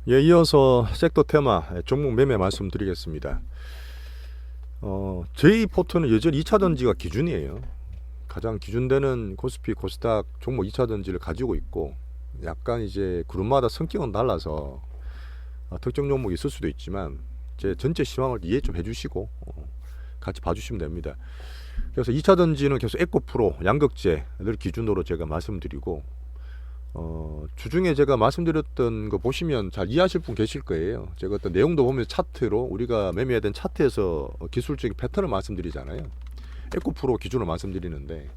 예, 이어서 섹터 테마 종목 매매 말씀드리겠습니다. 저희 포트는 여전히 2차 전지가 기준이에요. 가장 기준되는 코스피, 코스닥 종목 2차 전지를 가지고 있고, 약간 이제 그룹마다 성격은 달라서 특정 종목이 있을 수도 있지만 제 전체 시황을 이해 좀 해주시고 같이 봐주시면 됩니다. 그래서 2차 전지는 계속 에코프로, 양극재를 기준으로 제가 말씀드리고, 주중에 제가 말씀드렸던 거 보시면 잘 이해하실 분 계실 거예요. 제가 어떤 내용도 보면 차트로 우리가 매매해야 되는 차트에서 기술적인 패턴을 말씀드리잖아요. 에코프로 기준으로 말씀드리는데,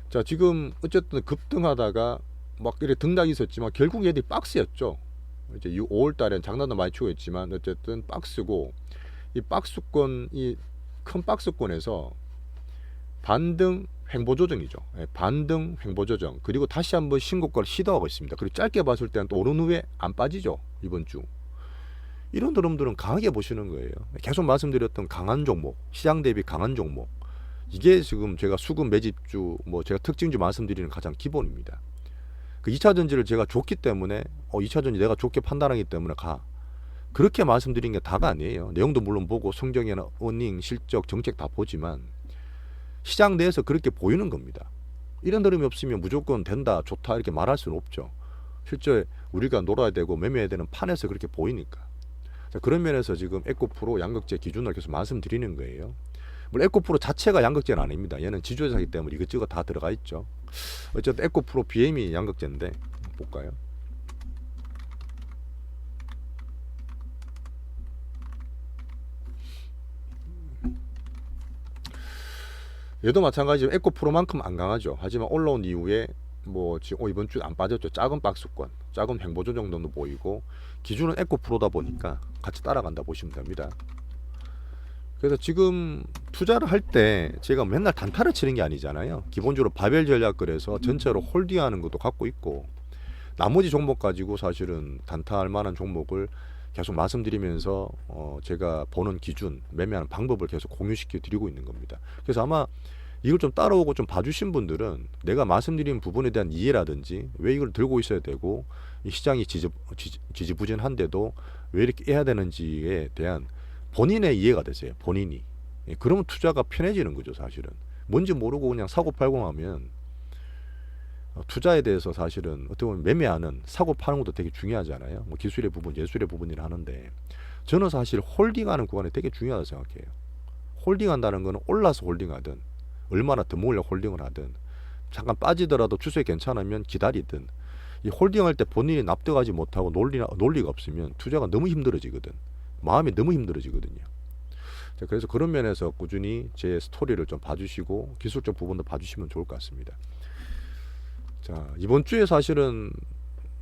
자, 지금 어쨌든 급등하다가 막 이렇게 등락이 있었지만 결국 얘들이 박스였죠. 이제 5월 달엔 장난도 많이 치고 있지만 어쨌든 박스고, 이 박스권, 이 큰 박스권에서 반등 횡보 조정이죠. 반등 횡보 조정, 그리고 다시 한번 신고가를 시도하고 있습니다. 그리고 짧게 봤을 때는 또 오른 후에 안 빠지죠. 이번 주 이런 흐름들은 강하게 보시는 거예요. 계속 말씀드렸던 강한 종목, 시장 대비 강한 종목, 이게 지금 제가 수급 매집주, 뭐 제가 특징주 말씀드리는 가장 기본입니다. 그 2차 전지를 제가 좋기 때문에 2차 전지 내가 좋게 판단하기 때문에 그렇게 말씀드린 게 다가 아니에요. 내용도 물론 보고 성적이나 어닝, 실적, 정책 다 보지만 시장 내에서 그렇게 보이는 겁니다. 이런 흐름이 없으면 무조건 된다, 좋다 이렇게 말할 수는 없죠. 실제 우리가 놀아야 되고 매매해야 되는 판에서 그렇게 보이니까. 자, 그런 면에서 지금 에코프로 양극재 기준을 계속 말씀드리는 거예요. 물론 에코프로 자체가 양극재는 아닙니다. 얘는 지주회사이기 때문에 이것저것 다 들어가 있죠. 어쨌든 에코프로 BM이 양극재인데 볼까요? 얘도 마찬가지로 에코프로만큼 안 강하죠. 하지만 올라온 이후에 뭐 지금 이번 주 안 빠졌죠. 작은 박스권, 작은 횡보조 정도도 보이고, 기준은 에코프로다 보니까 같이 따라간다 보시면 됩니다. 그래서 지금 투자를 할 때 제가 맨날 단타를 치는 게 아니잖아요. 기본적으로 바벨 전략, 그래서 전체로 홀딩하는 것도 갖고 있고, 나머지 종목 가지고 사실은 단타할 만한 종목을 계속 말씀드리면서 제가 보는 기준, 매매하는 방법을 계속 공유시켜 드리고 있는 겁니다. 그래서 아마 이걸 좀 따라오고 좀 봐주신 분들은 내가 말씀드린 부분에 대한 이해라든지, 왜 이걸 들고 있어야 되고, 이 시장이 지지부진한데도 왜 이렇게 해야 되는지에 대한 본인의 이해가 되세요. 본인이. 그러면 투자가 편해지는 거죠. 사실은 뭔지 모르고 그냥 사고 팔고 하면, 투자에 대해서 사실은 어떻게 보면 매매하는, 사고 파는 것도 되게 중요하잖아요. 뭐 기술의 부분, 예술의 부분이라 하는데, 저는 사실 홀딩하는 구간이 되게 중요하다고 생각해요. 홀딩한다는 거는 올라서 홀딩하든, 얼마나 더 몰려 홀딩을 하든, 잠깐 빠지더라도 추세 괜찮으면 기다리든, 이 홀딩할 때 본인이 납득하지 못하고 논리가 없으면 투자가 너무 힘들어지거든. 마음이 너무 힘들어지거든요. 자, 그래서 그런 면에서 꾸준히 제 스토리를 좀 봐주시고 기술적 부분도 봐주시면 좋을 것 같습니다. 자, 이번 주에 사실은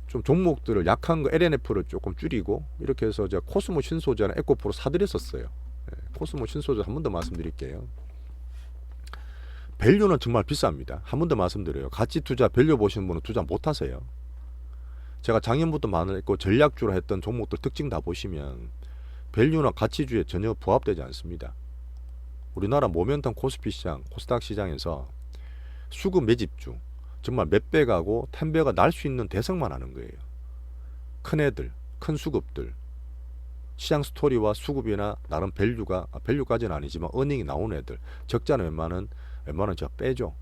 좀 종목들을 약한 거 LNF를 조금 줄이고, 이렇게 해서 제가 코스모 신소재나 에코프로 사드렸었어요. 코스모 신소재 한 번 더 말씀드릴게요. 밸류는 정말 비쌉니다. 한 번 더 말씀드려요. 가치 투자, 밸류 보시는 분은 투자 못 하세요. 제가 작년부터 많았고 전략주로 했던 종목들 특징 다 보시면 밸류나 가치주에 전혀 부합되지 않습니다. 우리나라 모멘텀 코스피 시장, 코스닥 시장에서 수급 매집주, 정말 몇 배 가고 10배가 날 수 있는 대성만 하는 거예요. 큰 애들, 큰 수급들, 시장 스토리와 수급이나 나름 밸류까지는 아니지만 어닝이 나오는 애들, 적자는 웬만한 제가 빼죠.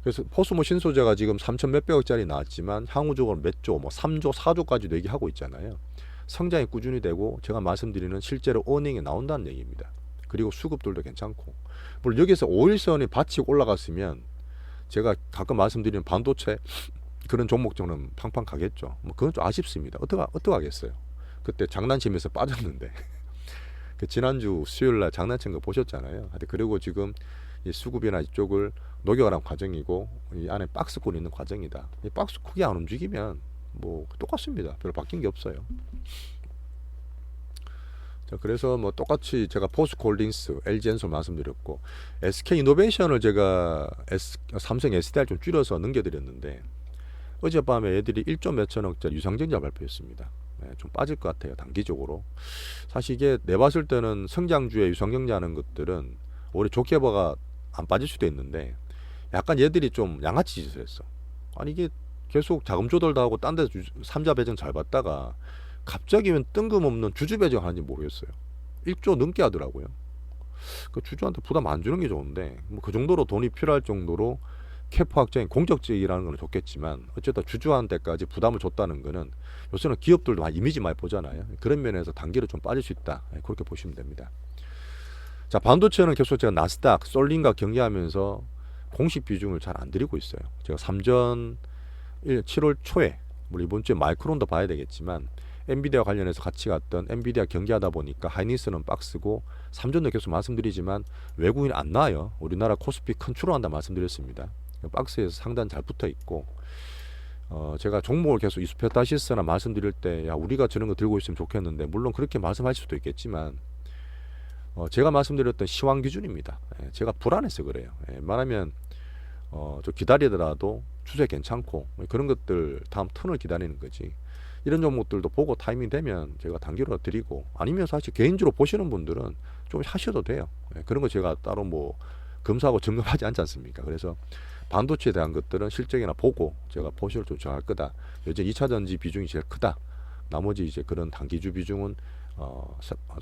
그래서 포스모 신소재가 지금 3천 몇백억짜리 나왔지만 향후적으로 몇 조, 뭐 3조, 4조까지도 얘기하고 있잖아요. 성장이 꾸준히 되고, 제가 말씀드리는 실제로 어닝이 나온다는 얘기입니다. 그리고 수급들도 괜찮고, 물론 여기서 5일선이 받치고 올라갔으면 제가 가끔 말씀드리는 반도체 그런 종목들은 팡팡 가겠죠. 뭐 그건 좀 아쉽습니다. 어떻게 하겠어요. 그때 장난치면서 빠졌는데 그 지난주 수요일날 장난친 거 보셨잖아요. 그리고 지금 이 수급이나 이쪽을 녹여가는 과정이고, 이 안에 박스권이 있는 과정이다. 이 박스 크게 안 움직이면 뭐 똑같습니다. 별로 바뀐 게 없어요. 자, 그래서 뭐 똑같이 제가 포스코홀딩스, LG엔솔 말씀드렸고, SK이노베이션을 제가 삼성 SDR 좀 줄여서 넘겨드렸는데, 어젯밤에 애들이 1조 몇천억짜리 유상증자 발표했습니다. 좀 빠질 것 같아요, 단기적으로. 사실 이게 내 봤을 때는 성장주에 유상증자하는 것들은 오히려 좋게 봐가 안 빠질 수도 있는데, 약간 얘들이 좀 양아치 짓을 했어. 아니 이게 계속 자금 조달도 하고 딴 데서 삼자 배정 잘 받다가 갑자기 웬 뜬금없는 주주 배정 하는지 모르겠어요. 1조 넘게 하더라고요. 그 주주한테 부담 안 주는 게 좋은데 뭐 그 정도로 돈이 필요할 정도로 캐파 확정이 공적직이라는 건 좋겠지만 어쨌든 주주한테까지 부담을 줬다는 거는 요새는 기업들도 많이 이미지 많이 보잖아요. 그런 면에서 단계로 좀 빠질 수 있다. 그렇게 보시면 됩니다. 자, 반도체는 계속 제가 나스닥, 솔린과 경기하면서 공식 비중을 잘 안 드리고 있어요. 제가 3전 7월 초에 우리 이번 주에 마이크론도 봐야 되겠지만 엔비디아 관련해서 같이 갔던 엔비디아 경기하다 보니까 하이닉스는 박스고 3전도 계속 말씀드리지만 외국인 안 나와요. 우리나라 코스피 컨트롤한다 말씀드렸습니다. 박스에서 상단 잘 붙어 있고 제가 종목을 계속 이수페타시스나 말씀드릴 때 야 우리가 저런 거 들고 있으면 좋겠는데 물론 그렇게 말씀하실 수도 있겠지만 제가 말씀드렸던 시황 기준입니다. 제가 불안해서 그래요. 말하면 좀 기다리더라도 추세 괜찮고 그런 것들 다음 턴을 기다리는 거지. 이런 종목들도 보고 타이밍 되면 제가 단기로 드리고 아니면 사실 개인적으로 보시는 분들은 좀 하셔도 돼요. 그런 거 제가 따로 뭐 검사하고 점검하지 않지 않습니까? 그래서 반도체에 대한 것들은 실적이나 보고 제가 포지션을 좀 정할 거다. 요즘 2차전지 비중이 제일 크다. 나머지 이제 그런 단기주 비중은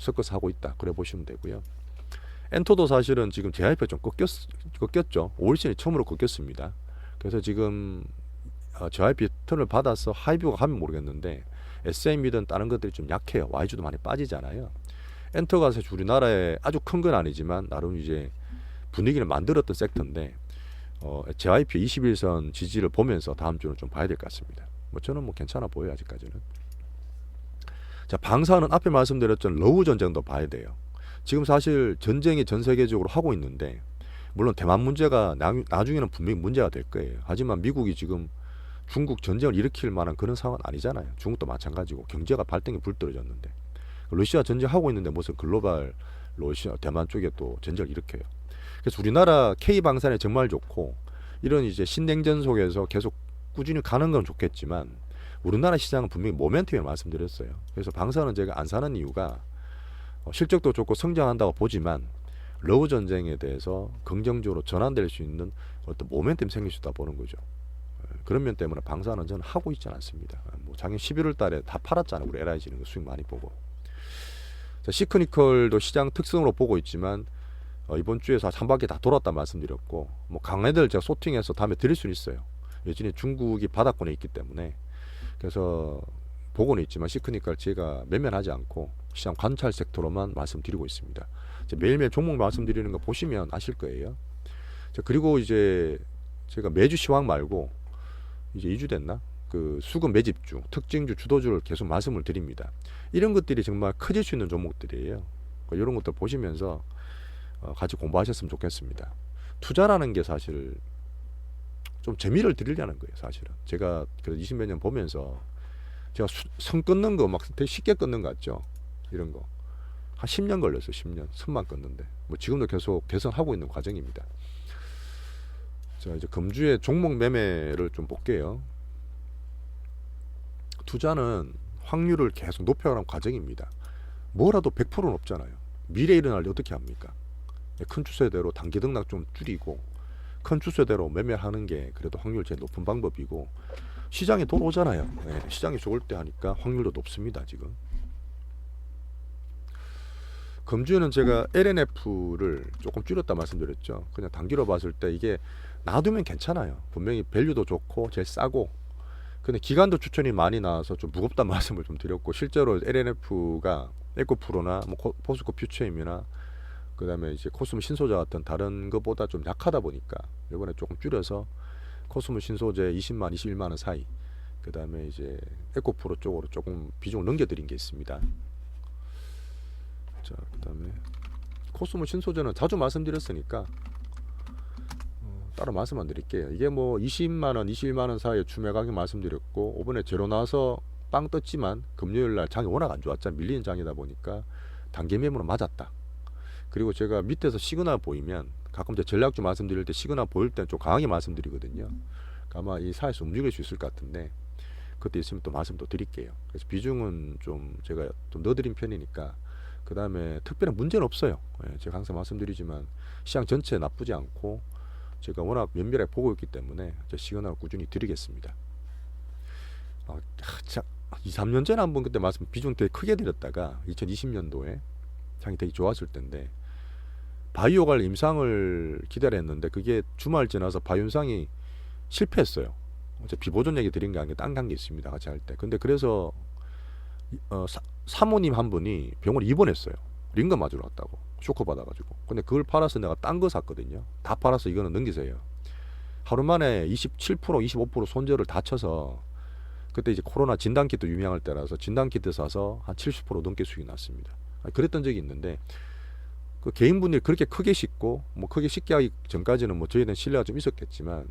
섞어서 하고 있다. 그래 보시면 되고요. 엔터도 사실은 지금 JYP가 좀 꺾였죠. 5일 전에 처음으로 꺾였습니다. 그래서 지금 JYP 턴을 받아서 하이뷰가 가면 모르겠는데 SM이든 다른 것들이 좀 약해요. Y주도 많이 빠지잖아요. 엔터가 사실 우리나라에 아주 큰 건 아니지만 나름 이제 분위기를 만들었던 섹터인데 JYP 21선 지지를 보면서 다음 주는 좀 봐야 될 것 같습니다. 뭐 저는 뭐 괜찮아 보여요 아직까지는. 자, 방사는 앞에 말씀드렸던 러우 전쟁도 봐야 돼요. 지금 사실 전쟁이 전 세계적으로 하고 있는데 물론 대만 문제가 나중에는 분명히 문제가 될 거예요. 하지만 미국이 지금 중국 전쟁을 일으킬 만한 그런 상황은 아니잖아요. 중국도 마찬가지고 경제가 발등에 불 떨어졌는데 러시아 전쟁하고 있는데 무슨 글로벌 러시아 대만 쪽에 또 전쟁을 일으켜요. 그래서 우리나라 K방산이 정말 좋고 이런 이제 신냉전 속에서 계속 꾸준히 가는 건 좋겠지만 우리나라 시장은 분명히 모멘텀을 말씀드렸어요. 그래서 방산은 제가 안 사는 이유가 실적도 좋고 성장한다고 보지만 러우 전쟁에 대해서 긍정적으로 전환될 수 있는 어떤 모멘텀이 생길 수 있다 보는 거죠. 그런 면 때문에 방산은 저는 하고 있지 않습니다. 뭐 작년 11월 달에 다 팔았잖아요. 우리 LIG는 수익 많이 보고. 자, 시크니컬도 시장 특성으로 보고 있지만 이번 주에서 한 바퀴 다 돌았다 말씀드렸고 뭐 강애들 제가 소팅해서 다음에 드릴 수는 있어요. 여전히 중국이 바닥권에 있기 때문에 그래서 보고는 있지만 시크니컬 제가 매매하지 않고 시장 관찰 섹터로만 말씀드리고 있습니다. 매일매일 종목 말씀드리는 거 보시면 아실 거예요. 자, 그리고 이제 제가 매주 시황 말고 이제 2주 됐나? 그 수급 매집주, 특징주, 주도주를 계속 말씀을 드립니다. 이런 것들이 정말 커질 수 있는 종목들이에요. 그러니까 이런 것들 보시면서 같이 공부하셨으면 좋겠습니다. 투자라는 게 사실 좀 재미를 드리려는 거예요. 사실은 제가 그래도 20몇 년 보면서 제가 선 끊는 거 막 되게 쉽게 끊는 거 같죠. 이런 거 한 10년 걸렸어요. 10년 선만 끊는데 뭐 지금도 계속 개선하고 있는 과정입니다. 자, 이제 금주의 종목 매매를 좀 볼게요. 투자는 확률을 계속 높여가는 과정입니다. 뭐라도 100%는 없잖아요. 미래 일어날 때 어떻게 합니까? 큰 추세대로 단기 등락 좀 줄이고 큰 추세대로 매매하는 게 그래도 확률 제일 높은 방법이고 시장에 돈 오잖아요. 시장이 좋을 때 하니까 확률도 높습니다. 지금 금주는 제가 LNF를 조금 줄였다 말씀드렸죠. 그냥 단기로 봤을 때 이게 놔두면 괜찮아요. 분명히 밸류도 좋고 제일 싸고 근데 기간도 추천이 많이 나와서 좀 무겁다는 말씀을 좀 드렸고 실제로 LNF가 에코프로나 뭐 포스코 퓨처임이나 그 다음에 이제 코스모 신소재 같은 다른 것보다 좀 약하다 보니까 이번에 조금 줄여서 코스모 신소재 20만 21만원 사이 그 다음에 이제 에코프로 쪽으로 조금 비중을 넘겨드린 게 있습니다. 자, 그 다음에 코스모 신소재는 자주 말씀드렸으니까 따로 말씀 안 드릴게요. 이게 뭐 20만원 21만원 사이에 주매 가격 말씀드렸고 이번에 제로 나와서 빵 떴지만 금요일날 장이 워낙 안 좋았잖아. 밀리는 장이다 보니까 단기 매물은 맞았다. 그리고 제가 밑에서 시그널 보이면 가끔 제 전략주 말씀드릴 때 시그널 보일 때는 좀 강하게 말씀드리거든요. 아마 이 사이에서 움직일 수 있을 것 같은데 그때 있으면 또 말씀 또 드릴게요. 그래서 비중은 좀 제가 좀 넣어드린 편이니까 그 다음에 특별한 문제는 없어요. 제가 항상 말씀드리지만 시장 전체 나쁘지 않고 제가 워낙 면밀하게 보고 있기 때문에 제 시그널을 꾸준히 드리겠습니다. 자, 2, 3년 전에 한번 그때 말씀 비중 되게 크게 드렸다가 2020년도에 장이 되게 좋았을 텐데 바이오 관리 임상을 기다려 했는데 그게 주말 지나서 바이오 임상이 실패했어요. 어제 비보존 얘기 드린 게 아니라 딴 관계 있습니다. 같이 할 때. 근데 그래서 사모님 한 분이 병원에 입원했어요. 링거 맞으러 갔다고. 쇼크 받아가지고. 근데 그걸 팔아서 내가 딴 거 샀거든요. 다 팔아서 이거는 넘기세요. 하루 만에 27%, 25% 손절을 다 쳐서 그때 이제 코로나 진단키트 유명할 때라서 진단키트 사서 한 70% 넘게 수익이 났습니다. 그랬던 적이 있는데 그 개인분들이 그렇게 크게 싣고 뭐 크게 싣게 하기 전까지는 뭐 저희는 신뢰가 좀 있었겠지만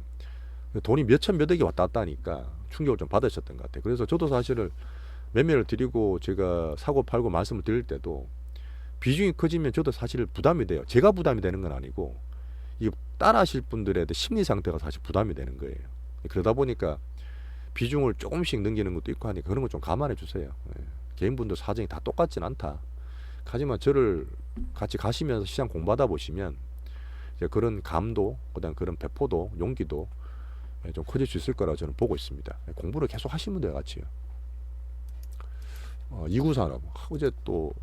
돈이 몇천 몇억이 왔다 갔다 하니까 충격을 좀 받으셨던 것 같아요. 그래서 저도 사실은 매매를 드리고 제가 사고 팔고 말씀을 드릴 때도 비중이 커지면 저도 사실 부담이 돼요. 제가 부담이 되는 건 아니고 이 따라 하실 분들의 심리 상태가 사실 부담이 되는 거예요. 그러다 보니까 비중을 조금씩 넘기는 것도 있고 하니까 그런 거 좀 감안해 주세요. 개인분들 사정이 다 똑같진 않다. 하지만 저를 같이 가시면서 시장 공부하다 보시면 이제 그런 감도, 그다음 그런 배포도, 용기도 좀 커질 수 있을 거라고 저는 보고 있습니다. 공부를 계속 하시면 돼요, 같이요. 이구산업 어제 또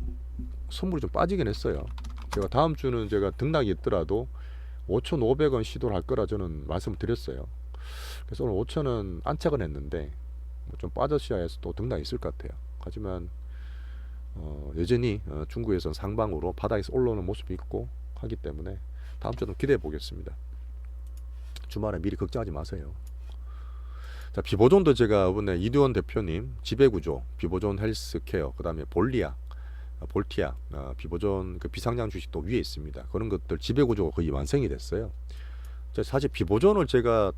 선물이 좀 빠지긴 했어요. 제가 다음 주는 제가 등락이 있더라도 5,500원 시도를 할 거라 저는 말씀을 드렸어요. 그래서 오늘 5,000원 안착은 했는데 좀 빠졌어야 해서 또 등락이 있을 것 같아요. 하지만 여전히 중국에서는 상방으로 바닥에서 올라오는 모습이 있고 하기 때문에 다음 주도 기대해 보겠습니다. 주말에 미리 걱정하지 마세요. 자, 비보존도 제가 이번에 이두원 대표님 지배구조, 비보존 헬스케어, 그 다음에 볼티아, 비보존 그 비상장 주식도 위에 있습니다. 그런 것들 지배구조가 거의 완성이 됐어요. 사실 비보존을 제가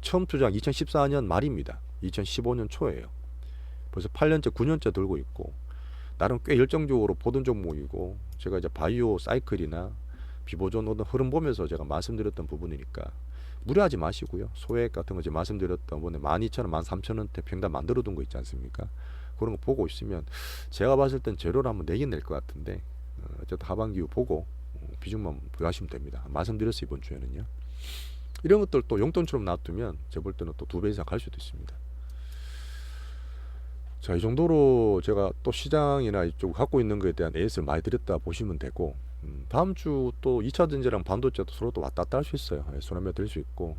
처음 투자한 2014년 말입니다. 2015년 초예요. 벌써 8년째, 9년째 들고 있고 나름 꽤 열정적으로 보던 종목이고 제가 이제 바이오 사이클이나 비보존 어떤 흐름 보면서 제가 말씀드렸던 부분이니까 무리하지 마시고요. 소액 같은 거 제가 말씀드렸던 번에 12,000원, 13,000원대 평단 만들어 둔 거 있지 않습니까? 그런 거 보고 있으면 제가 봤을 땐 재료를 한번 내긴 낼 것 같은데 어쨌든 하반기 후 보고 비중만 부여하시면 됩니다. 말씀드렸어요, 이번 주에는요. 이런 것들 또 용돈처럼 놔두면 제가 볼 때는 또 2배 이상 갈 수도 있습니다. 자, 이 정도로 제가 또 시장이나 이쪽 갖고 있는 거에 대한 AS를 많이 드렸다 보시면 되고 다음 주 또 2차 전지랑 반도체도 서로 또 왔다 갔다 할 수 있어요. 손해매 드릴 수 있고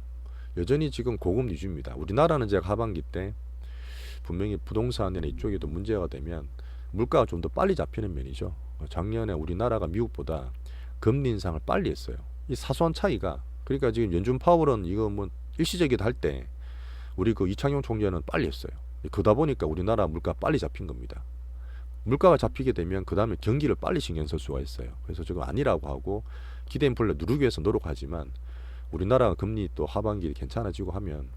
여전히 지금 고금 위주입니다. 우리나라는 제가 하반기 때 분명히 부동산이나 이쪽에도 문제가 되면 물가가 좀 더 빨리 잡히는 면이죠. 작년에 우리나라가 미국보다 금리 인상을 빨리 했어요. 이 사소한 차이가 그러니까 지금 연준 파월은 이거 뭐 일시적이다 할 때 우리 그 이창용 총재는 빨리 했어요. 그러다 보니까 우리나라 물가 빨리 잡힌 겁니다. 물가가 잡히게 되면 그 다음에 경기를 빨리 신경 쓸 수가 있어요. 그래서 지금 아니라고 하고 기대 인플레 누르기 위해서 노력하지만 우리나라 금리 또 하반기 괜찮아지고 하면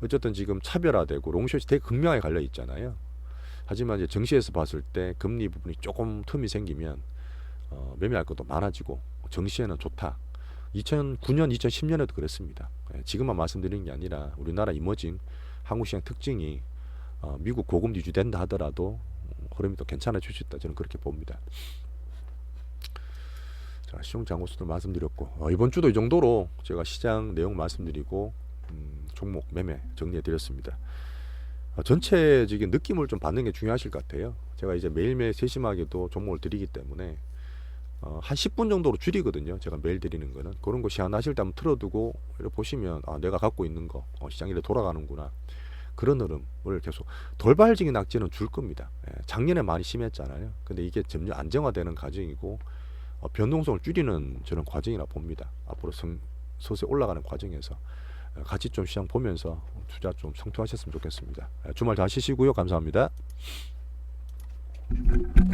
어쨌든 지금 차별화되고 롱숏이 되게 극명하게 갈려 있잖아요. 하지만 이제 정시에서 봤을 때 금리 부분이 조금 틈이 생기면 매매할 것도 많아지고 정시에는 좋다. 2009년, 2010년에도 그랬습니다. 지금만 말씀드리는 게 아니라 우리나라 이머징 한국 시장 특징이 미국 고금 위주 된다 하더라도 흐름이 또 괜찮아질 수 있다. 저는 그렇게 봅니다. 자, 시종장고수도 말씀드렸고 이번 주도 이 정도로 제가 시장 내용 말씀드리고 종목 매매 정리해 드렸습니다. 전체적인 느낌을 좀 받는 게 중요하실 것 같아요. 제가 이제 매일매일 세심하게도 종목을 드리기 때문에 한 10분 정도로 줄이거든요. 제가 매일 드리는 거는 그런 거 시한하실 때 한번 틀어두고 이렇게 보시면 내가 갖고 있는 거 시장이 이렇게 돌아가는구나. 그런 흐름을 계속 돌발적인 낙지는 줄 겁니다. 작년에 많이 심했잖아요. 근데 이게 점점 안정화되는 과정이고 변동성을 줄이는 저런 과정이라 봅니다. 앞으로 서서히 올라가는 과정에서 같이 좀 시장 보면서 투자 좀 성투하셨으면 좋겠습니다. 주말 잘 쉬시고요. 감사합니다.